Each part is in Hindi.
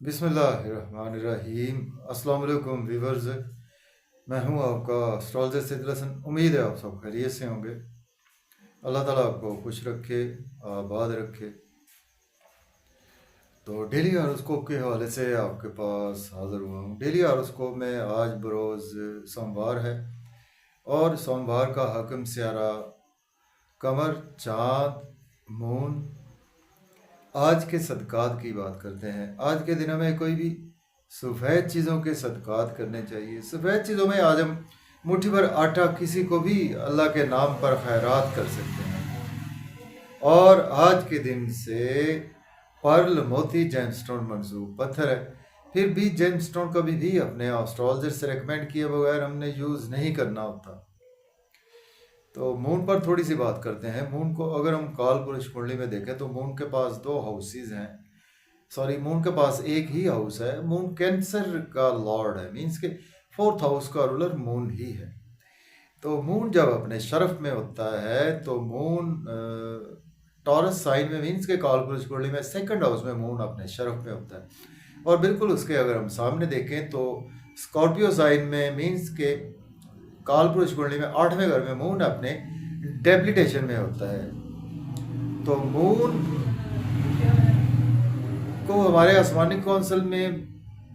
बिस्मिल्लाहिर्रहमानिर्रहीम। अस्सलाम वालेकुम व्यूवर्स, मैं हूं आपका एस्ट्रोलॉजर सैयद हसन। उम्मीद है आप सब खैरियत से होंगे। अल्लाह ताला आपको खुश रखे, आबाद रखे। तो डेली हॉरोस्कोप के हवाले से आपके पास हाज़िर हुआ हूँ। डेली हॉरोस्कोप में आज बरोज़ सोमवार है और सोमवार का हाकिम सियारा कमर, चाँद, मून। आज के सदक़ात की बात करते हैं। आज के दिनों में कोई भी सफ़ेद चीज़ों के सदक़ात करने चाहिए। सफ़ेद चीज़ों में आज हम मुट्ठी भर आटा किसी को भी अल्लाह के नाम पर खैरात कर सकते हैं। और आज के दिन से पर्ल, मोती, जेमस्टोन मंसूब पत्थर है। फिर भी जेमस्टोन कभी भी अपने एस्ट्रोलॉजर से रेकमेंड किए बगैर हमने यूज़ नहीं करना होता। तो मून पर थोड़ी सी बात करते हैं। मून को अगर हम काल पुरुष कुंडली में देखें तो मून के पास दो हाउसेज हैं। मून के पास एक ही हाउस है। मून कैंसर का लॉर्ड है, मीन्स के फोर्थ हाउस का रूलर मून ही है। तो मून जब अपने शरफ में होता है तो मून टॉरस साइन में, मीन्स के काल पुरुष कुंडली में सेकंड हाउस में मून अपने शरफ में होता है। और बिल्कुल उसके अगर हम सामने देखें तो स्कॉर्पियो साइन में, मीन्स के काल पुरुष कुंडली में 8वें घर में मून अपने डेप्लीटेशन में होता है। तो मून को हमारे आसमानी कौंसल में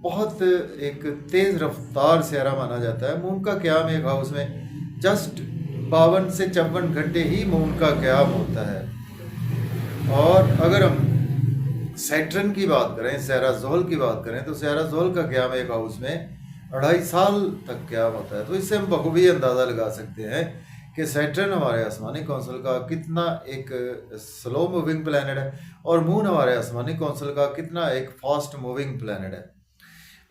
बहुत एक तेज़ रफ्तार सियारा माना जाता है। मून का क़याम एक हाउस में जस्ट 52 से 54 घंटे ही मून का क़याम होता है। और अगर हम सैटर्न की बात करें, सैरा ज़ोहल की बात करें, तो सैरा ज़ोहल का क़याम एक हाउस में 2.5 साल तक क़याम होता है। तो इससे हम बखूबी अंदाज़ा लगा सकते हैं कि सैटर्न हमारे आसमानी कौंसल का कितना एक स्लो मूविंग प्लैनेट है और मून हमारे आसमानी कौंसल का कितना एक फास्ट मूविंग प्लैनेट है।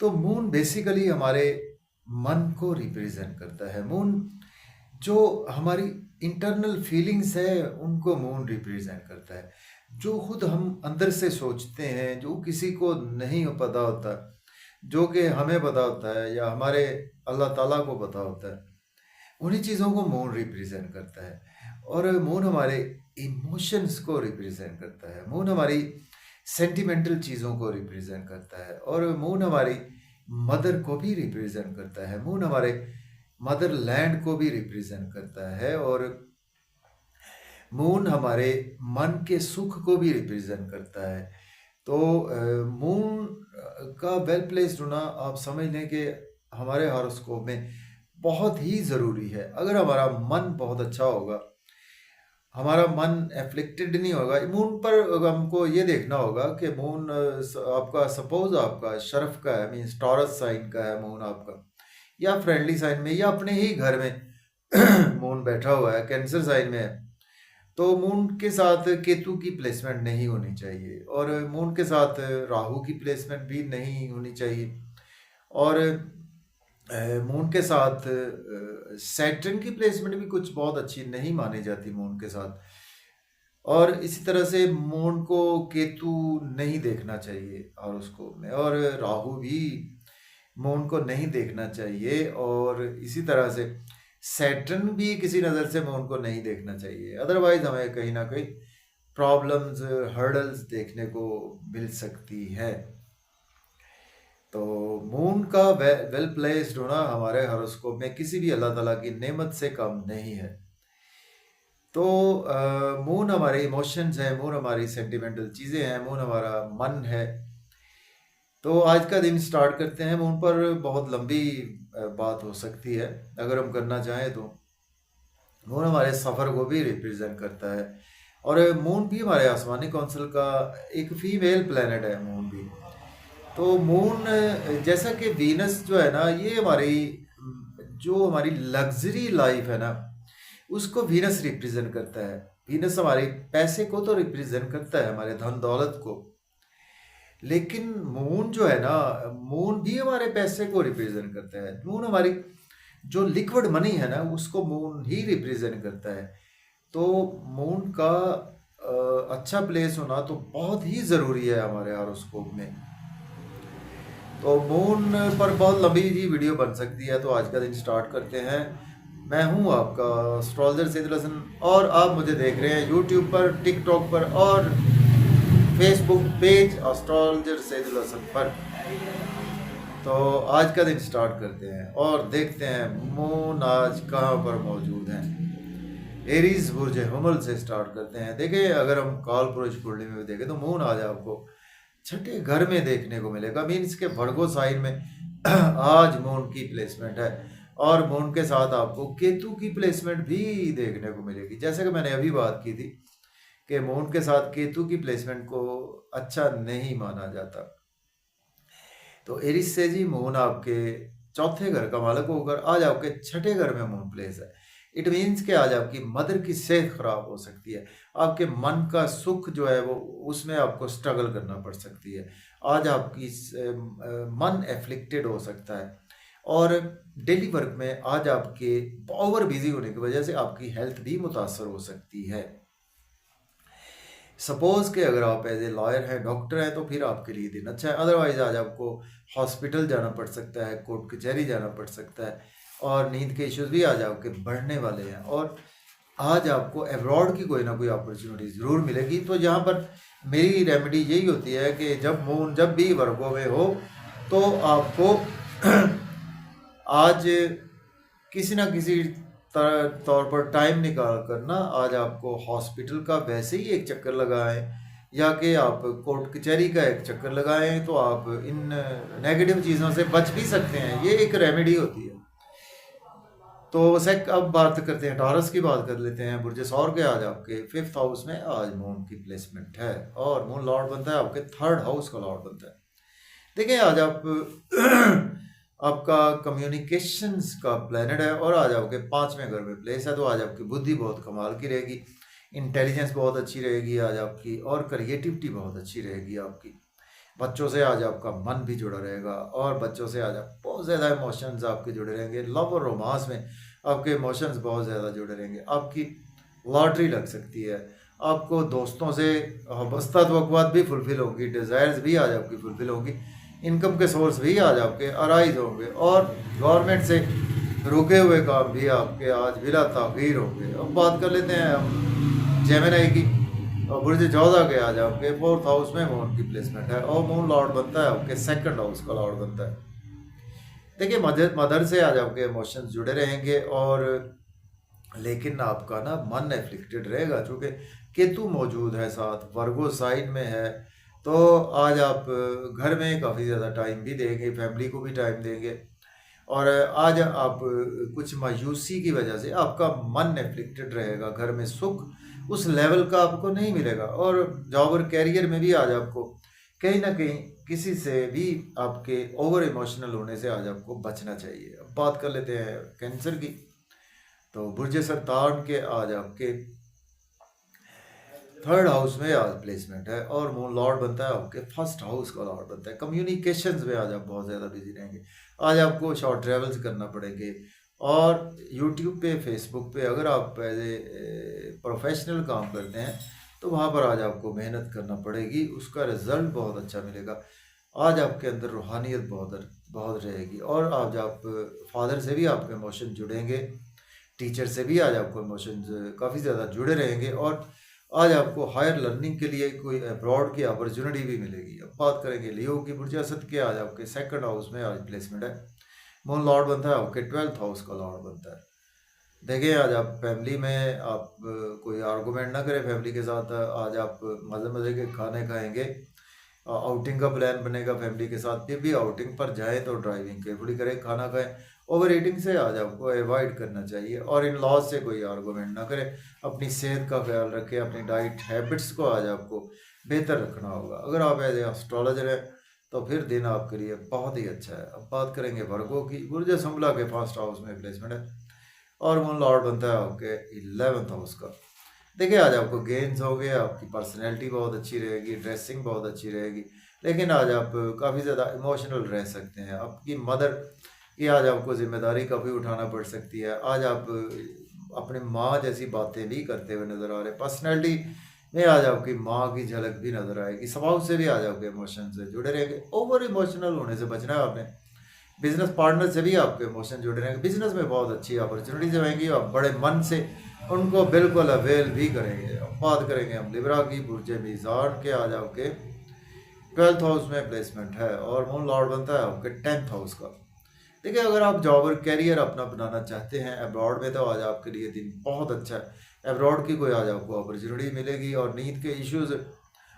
तो मून बेसिकली हमारे मन को रिप्रेजेंट करता है। मून जो हमारी इंटरनल फीलिंग्स है उनको मून रिप्रेजेंट करता है। जो खुद हम अंदर से सोचते हैं, जो किसी को नहीं पता होता, जो कि हमें पता होता है या हमारे अल्लाह ताला को पता होता है, उन्हीं चीज़ों को मून रिप्रेजेंट करता है। और मून हमारे इमोशंस को रिप्रेजेंट करता है। मून हमारी सेंटिमेंटल चीज़ों को रिप्रेजेंट करता है। और मून हमारी मदर को भी रिप्रेजेंट करता है। मून हमारे मदर लैंड को भी रिप्रेजेंट करता है। और मून हमारे मन के सुख को भी रिप्रेजेंट करता है। तो मून का वेल प्लेस्ड होना आप समझ लें कि हमारे हॉरोस्कोप में बहुत ही ज़रूरी है। अगर हमारा मन बहुत अच्छा होगा, हमारा मन एफ्लिक्टेड नहीं होगा। मून पर हमको ये देखना होगा कि मून आपका सपोज आपका शरफ का है, मीन्स टॉरस साइन का है मून आपका, या फ्रेंडली साइन में या अपने ही घर में मून बैठा हुआ है, कैंसर साइन में है, तो मून के साथ केतु की प्लेसमेंट नहीं होनी चाहिए और मून के साथ राहु की प्लेसमेंट भी नहीं होनी चाहिए। और मून के साथ सैटर्न की प्लेसमेंट भी कुछ बहुत अच्छी नहीं मानी जाती मून के साथ। और इसी तरह से मून को केतु नहीं देखना चाहिए हॉरोस्कोप में, और राहु भी मून को नहीं देखना चाहिए। और इसी तरह से सैटर्न भी किसी नज़र से मून को नहीं देखना चाहिए, अदरवाइज हमें कहीं ना कहीं प्रॉब्लम्स, हर्डल्स देखने को मिल सकती है। तो मून का वेल प्लेस्ड होना हमारे हॉरोस्कोप में किसी भी अल्लाह ताला की नेमत से कम नहीं है। तो मून हमारे इमोशंस है, मून हमारी सेंटिमेंटल चीज़ें हैं, मून हमारा मन है। तो आज का दिन स्टार्ट करते हैं। मून पर बहुत लंबी बात हो सकती है अगर हम करना चाहें तो। मून हमारे सफ़र को भी रिप्रेजेंट करता है और मून भी हमारे आसमानी कौंसल का एक फीमेल प्लेनेट है मून भी। तो मून जैसा कि वीनस जो है ना, ये हमारी लग्जरी लाइफ है ना, उसको वीनस रिप्रेजेंट करता है। वीनस हमारे पैसे को तो रिप्रेजेंट करता है, हमारे धन दौलत को, लेकिन मून जो है ना, मून भी हमारे पैसे को रिप्रेजेंट करता है। मून हमारी जो लिक्विड मनी है ना, उसको मून ही रिप्रेजेंट करता है। तो मून का अच्छा प्लेस होना तो बहुत ही ज़रूरी है हमारे हॉरोस्कोप में। तो मून पर बहुत लंबी जी वीडियो बन सकती है, तो आज का दिन स्टार्ट करते हैं। मैं हूं आपका एस्ट्रोलॉजर सैयद हसन और आप मुझे देख रहे हैं यूट्यूब पर, टिकटॉक पर और Facebook page astrologer Saidul Hasan पर। तो आज का दिन स्टार्ट करते हैं और देखते हैं मून आज कहाँ पर मौजूद हैं। एरीज बुर्ज हमल से स्टार्ट करते हैं। देखिए, अगर हम काल पुरुष कुंडली में देखें तो मून आज आपको छठे घर में देखने को मिलेगा। मीन्स के वर्गो साइन में आज मून की प्लेसमेंट है और मून के साथ आपको केतु की प्लेसमेंट भी देखने को मिलेगी। जैसे कि मैंने अभी बात की थी कि मून के साथ केतु की प्लेसमेंट को अच्छा नहीं माना जाता। तो एरिस से जी मून आपके चौथे घर का मालक होकर आज आपके छठे घर में मून प्लेस है। इट मीन्स कि आज आपकी मदर की सेहत खराब हो सकती है। आपके मन का सुख जो है वो उसमें आपको स्ट्रगल करना पड़ सकती है। आज आपकी मन एफ्लिक्टेड हो सकता है और डेली वर्क में आज आपके ओवर बिजी होने की वजह से आपकी हेल्थ भी मुतासर हो सकती है। सपोज कि अगर आप एज ए लॉयर हैं, डॉक्टर हैं, तो फिर आपके लिए दिन अच्छा है। अदरवाइज आज आपको हॉस्पिटल जाना पड़ सकता है, कोर्ट कचहरी जाना पड़ सकता है और नींद के इश्यूज भी आज आपके बढ़ने वाले हैं। और आज आपको अब्रॉड की कोई ना कोई अपॉर्चुनिटी ज़रूर मिलेगी। तो यहाँ पर मेरी रेमेडी यही होती है कि जब मून जब भी वर्गों में हो तो आपको आज किसी ना किसी तौर पर टाइम निकाल कर ना आज आपको हॉस्पिटल का वैसे ही एक चक्कर लगाएं या कि आप कोर्ट कचहरी का एक चक्कर लगाएं तो आप इन नेगेटिव चीज़ों से बच भी सकते हैं। ये एक रेमेडी होती है। तो अब बात करते हैं टॉरस की, बात कर लेते हैं। बुर्ज सौर के आज आपके 5th हाउस में आज मून की प्लेसमेंट है और मून लॉर्ड बनता है आपके 3rd हाउस का लॉर्ड बनता है। देखिए, आज आप आपका कम्युनिकेशंस का प्लैनेट है और आज आपके 5वें घर में प्लेस है। तो आज आपकी बुद्धि बहुत कमाल की रहेगी, इंटेलिजेंस बहुत अच्छी रहेगी आज आपकी और क्रिएटिविटी बहुत अच्छी रहेगी आपकी। बच्चों से आज आपका मन भी जुड़ा रहेगा और बच्चों से आज आप बहुत ज़्यादा इमोशंस आपके जुड़े रहेंगे। लव और रोमांस में आपके इमोशंस बहुत ज़्यादा जुड़े रहेंगे। आपकी लॉटरी लग सकती है। आपको दोस्तों से वस्ता तवक्कुआत भी फुलफिल होंगी, डिज़ायर्स भी आज आपकी फुलफिल होंगी, इनकम के सोर्स भी आज आपके अराइज होंगे और गवर्नमेंट से रुके हुए काम भी आपके आज बिला ताख़ीर होंगे। अब बात कर लेते हैं हम जेमिनी की। और बुर्ज 14 के आज आपके 4th हाउस में मून की प्लेसमेंट है और मून लॉर्ड बनता है आपके 2nd हाउस का लॉर्ड बनता है। देखिए, मदर से आज आपके इमोशंस जुड़े रहेंगे और लेकिन आपका ना मन एफ्लिक्टेड रहेगा क्योंकि केतु मौजूद है साथ, वर्गो साइन में है। तो आज आप घर में काफ़ी ज़्यादा टाइम भी देंगे, फैमिली को भी टाइम देंगे और आज आप कुछ मायूसी की वजह से आपका मन एफ्लिक्टेड रहेगा। घर में सुख उस लेवल का आपको नहीं मिलेगा और जॉब और कैरियर में भी आज आपको कहीं ना कहीं किसी से भी आपके ओवर इमोशनल होने से आज आपको बचना चाहिए। अब बात कर लेते हैं कैंसर की। तो बुर्ज सरतान के आज आपके 3rd हाउस में आज प्लेसमेंट है और मून लॉर्ड बनता है आपके 1st हाउस का लॉर्ड बनता है। कम्युनिकेशंस में आज आप बहुत ज़्यादा बिजी रहेंगे। आज आपको शॉर्ट ट्रेवल्स करना पड़ेंगे और यूट्यूब पे, फेसबुक पे अगर आप एज ए प्रोफेशनल काम करते हैं तो वहाँ पर आज आपको मेहनत करना पड़ेगी, उसका रिजल्ट बहुत अच्छा मिलेगा। आज आपके अंदर रूहानियत बहुत रहेगी और आज आप फादर से भी आपके इमोशन जुड़ेंगे, टीचर से भी आज आपको इमोशंस काफ़ी ज़्यादा जुड़े रहेंगे और आज आपको हायर लर्निंग के लिए कोई अब्रॉड की अपॉर्चुनिटी भी मिलेगी। अब बात करेंगे लियो की। बुर्ज असद के आज आपके 2nd हाउस में आज प्लेसमेंट है। मून लॉर्ड बनता है आपके 12th हाउस का लॉर्ड बनता है। देखिए, आज आप फैमिली में आप कोई आर्गूमेंट ना करें फैमिली के साथ। आज आप मज़े के खाने खाएंगे, आउटिंग का प्लान बनेगा फैमिली के साथ। फिर भी आउटिंग पर जाएं तो ड्राइविंग केयरफुली करें, खाना खाएं। ओवर ईटिंग से आज आपको अवॉइड करना चाहिए और इन लॉज से कोई आर्गूमेंट ना करें। अपनी सेहत का ख्याल रखें, अपनी डाइट हैबिट्स को आज आपको बेहतर रखना होगा। अगर आप एज ए एस्ट्रोलॉजर हैं तो फिर दिन आपके लिए बहुत ही अच्छा है। अब बात करेंगे वर्गों की। बुर्ज संभला के 1st हाउस में प्लेसमेंट है और मून लॉर्ड बनता है आपके 11th हाउस का। देखिए, आज आपको गेन्स होंगे, आपकी पर्सनैलिटी बहुत अच्छी रहेगी, ड्रेसिंग बहुत अच्छी रहेगी, लेकिन आज आप काफ़ी ज़्यादा इमोशनल रह सकते हैं। आपकी मदर की आज आपको जिम्मेदारी काफ़ी उठाना पड़ सकती है। आज आप अपनी माँ जैसी बातें भी करते हुए नज़र आ रहे हैं। पर्सनैलिटी में आज आपकी माँ की झलक भी नज़र आएगी। स्वभाव से भी आज आपके इमोशन से जुड़े रहेंगे। ओवर इमोशनल होने से बचना है आपने। बिजनेस पार्टनर से भी आपके इमोशन जुड़े रहेंगे। बिजनेस में बहुत अच्छी अपॉर्चुनिटीज आएंगी, आप बड़े मन से उनको बिल्कुल अवेल भी करेंगे। अब बात करेंगे हम लिब्रा की। बुर्ज मीज़ान के आज आपके 12th हाउस में प्लेसमेंट है और मून लॉर्ड बनता है आपके 10th हाउस का। देखिए, अगर आप जॉब और कैरियर अपना बनाना चाहते हैं अब्रॉड में, तो आज आपके लिए दिन बहुत अच्छा है। अब्रॉड की कोई आज आपको अपॉर्चुनिटी मिलेगी और नींद के इश्यूज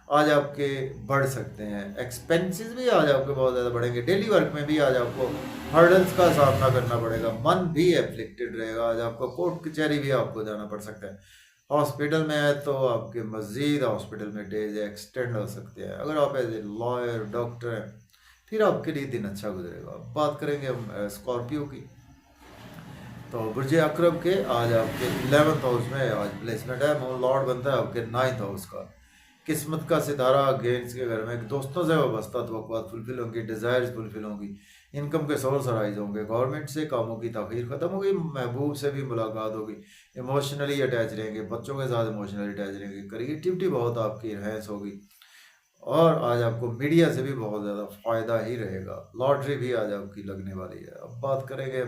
आज आपके बढ़ सकते हैं। एक्सपेंसेस भी आज आपके बहुत ज़्यादा बढ़ेंगे। डेली वर्क में भी आज आपको हर्डल्स का सामना करना पड़ेगा। मन भी एफ्लिक्टेड रहेगा। आज आपको कोर्ट कचहरी भी आपको जाना पड़ सकता है। हॉस्पिटल में है तो आपके मज़ीद हॉस्पिटल में डेज एक्सटेंड हो सकते हैं। अगर आप एज ए लॉयर डॉक्टर हैं फिर आपके लिए दिन अच्छा गुजरेगा। अब बात करेंगे हम स्कॉर्पियो की। तो बुर्ज अकरब के आज आपके 11th हाउस में आज प्लेसमेंट है। मून लॉर्ड बनता है आपके 9th हाउस का। किस्मत का सितारा गेंस के घर में दोस्तों से वाबस्ता तवक्कुआत फुलफिल होंगी, डिज़ायर्स फुलफिल होंगी, इनकम के सोर्स राइज होंगे, गवर्नमेंट से कामों की ताख़ीर ख़त्म होगी, महबूब से भी मुलाकात होगी, इमोशनली अटैच रहेंगे, बच्चों के साथ इमोशनली अटैच रहेंगे, क्रिएटिविटी बहुत आपकी इनहेंस होगी और आज आपको मीडिया से भी बहुत ज़्यादा फ़ायदा ही रहेगा। लॉटरी भी आज आपकी लगने वाली है। अब बात करेंगे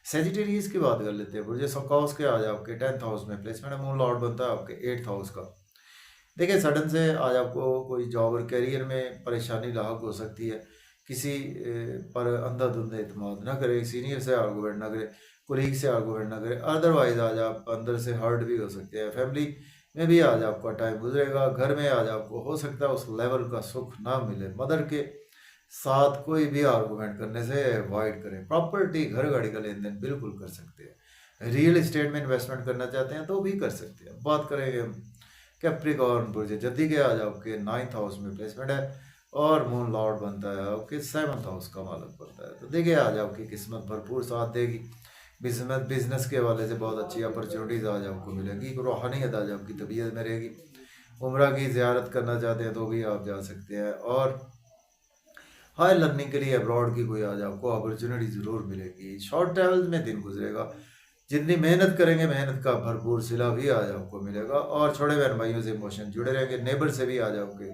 सेजिटेरियस की बात कर लेते हैं। बुर्ज सकाउस के आज आपके 10th हाउस में प्लेसमेंट है। मून लॉर्ड बनता है आपके 8th हाउस का। देखिए, सडन से आज आपको कोई जॉब और करियर में परेशानी लाहक हो सकती है। किसी पर अंधाधुंध एतमाद ना करें, सीनियर से आर्गूमेंट ना करें, कोलीग से आर्गूमेंट ना करें। अदरवाइज आज आप अंदर से हर्ट भी हो सकते हैं। फैमिली में भी आज आपका टाइम गुजरेगा। घर में आज आपको हो सकता है उस लेवल का सुख ना मिले। मदर के साथ कोई भी आर्गूमेंट करने से अवॉइड करें। प्रॉपर्टी घर गाड़ी का लेन देन बिल्कुल कर सकते हैं। रियल इस्टेट में इन्वेस्टमेंट करना चाहते हैं तो भी कर सकते हैं। बात करेंगे हम कैप्रिकॉर्न बुर्ज जद्दी के आज आपके 9th हाउस में प्लेसमेंट है और मून लॉर्ड बनता है आपके 7th हाउस का मालक बनता है। तो देखिए, आज आपकी किस्मत भरपूर साथ देगी। बिजनेस के हवाले से बहुत अच्छी अपॉर्चुनिटीज़ आज आपको मिलेगी। रूहानियत आज आपकी तबीयत में रहेगी। उम्रा की ज़ियारत करना चाहते हैं तो भी आप जा सकते हैं और हाई लर्निंग के लिए अब्रॉड की कोई आज आपको अपॉर्चुनिटी ज़रूर मिलेगी। शॉर्ट ट्रैवल में दिन गुजरेगा। जितनी मेहनत करेंगे मेहनत का भरपूर सिला भी आज आपको मिलेगा और छोटे बहन भाइयों से इमोशन जुड़े रहेंगे। नेबर से भी आज आपके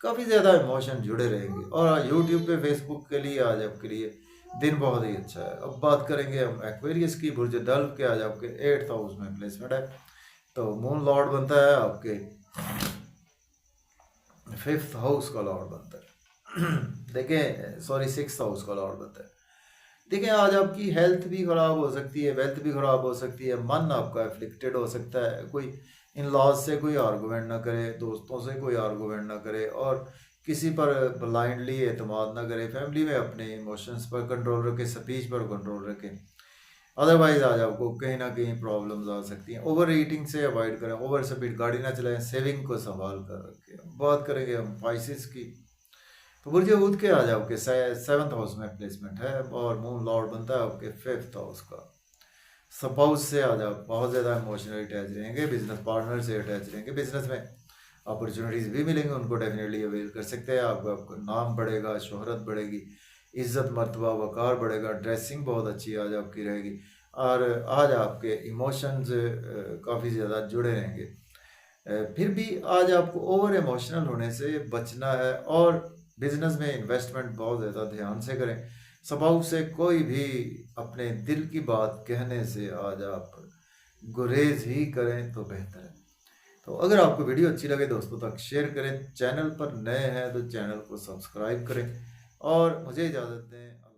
काफ़ी ज़्यादा इमोशन जुड़े रहेंगे और यूट्यूब पे फेसबुक के लिए आज आपके लिए दिन बहुत ही अच्छा है। अब बात करेंगे हम एक्वेरियस की। बुर्ज डल्फ के आज आपके 8th हाउस में प्लेसमेंट है। तो मून लॉर्ड बनता है आपके 5th हाउस का लॉर्ड बनता है। देखिए, सॉरी 6th हाउस का लॉर्ड बनता है। देखिए, आज आपकी हेल्थ भी ख़राब हो सकती है, वेल्थ भी ख़राब हो सकती है, मन आपका एफ्लिक्टेड हो सकता है। कोई इन लॉज से कोई आर्गूमेंट ना करे, दोस्तों से कोई आर्गूमेंट ना करे और किसी पर ब्लाइंडली एतमाद ना करे। फैमिली में अपने इमोशंस पर कंट्रोल रखें, स्पीच पर कंट्रोल रखें। अदरवाइज आज आपको कहीं ना कहीं प्रॉब्लम्स आ सकती हैं। ओवर ईटिंग से अवॉइड करें, ओवर स्पीड गाड़ी ना चलाएं, सेविंग को संभाल कर रखें। बात करेंगे हम पाइसेस की। तो बुर्ज हूद के आज आपके 7th हाउस में प्लेसमेंट है और मून लॉर्ड बनता है आपके 5th हाउस का। स्पाउस से आज आप बहुत ज़्यादा इमोशनली अटैच रहेंगे। बिजनेस पार्टनर से अटैच रहेंगे। बिजनेस में अपॉर्चुनिटीज़ भी मिलेंगे, उनको डेफिनेटली अवेल कर सकते हैं। आपका नाम बढ़ेगा, शोहरत बढ़ेगी, इज़्ज़त मर्तबा वक़ार बढ़ेगा। ड्रेसिंग बहुत अच्छी आज आपकी रहेगी और आज आपके इमोशंस काफ़ी ज़्यादा जुड़े रहेंगे। फिर भी आज आपको ओवर इमोशनल होने से बचना है और बिजनेस में इन्वेस्टमेंट बहुत ज़्यादा ध्यान से करें। स्पाउस से कोई भी अपने दिल की बात कहने से आज आप गुरेज ही करें तो बेहतर है। तो अगर आपको वीडियो अच्छी लगे दोस्तों तक शेयर करें। चैनल पर नए हैं तो चैनल को सब्सक्राइब करें और मुझे इजाज़त दें।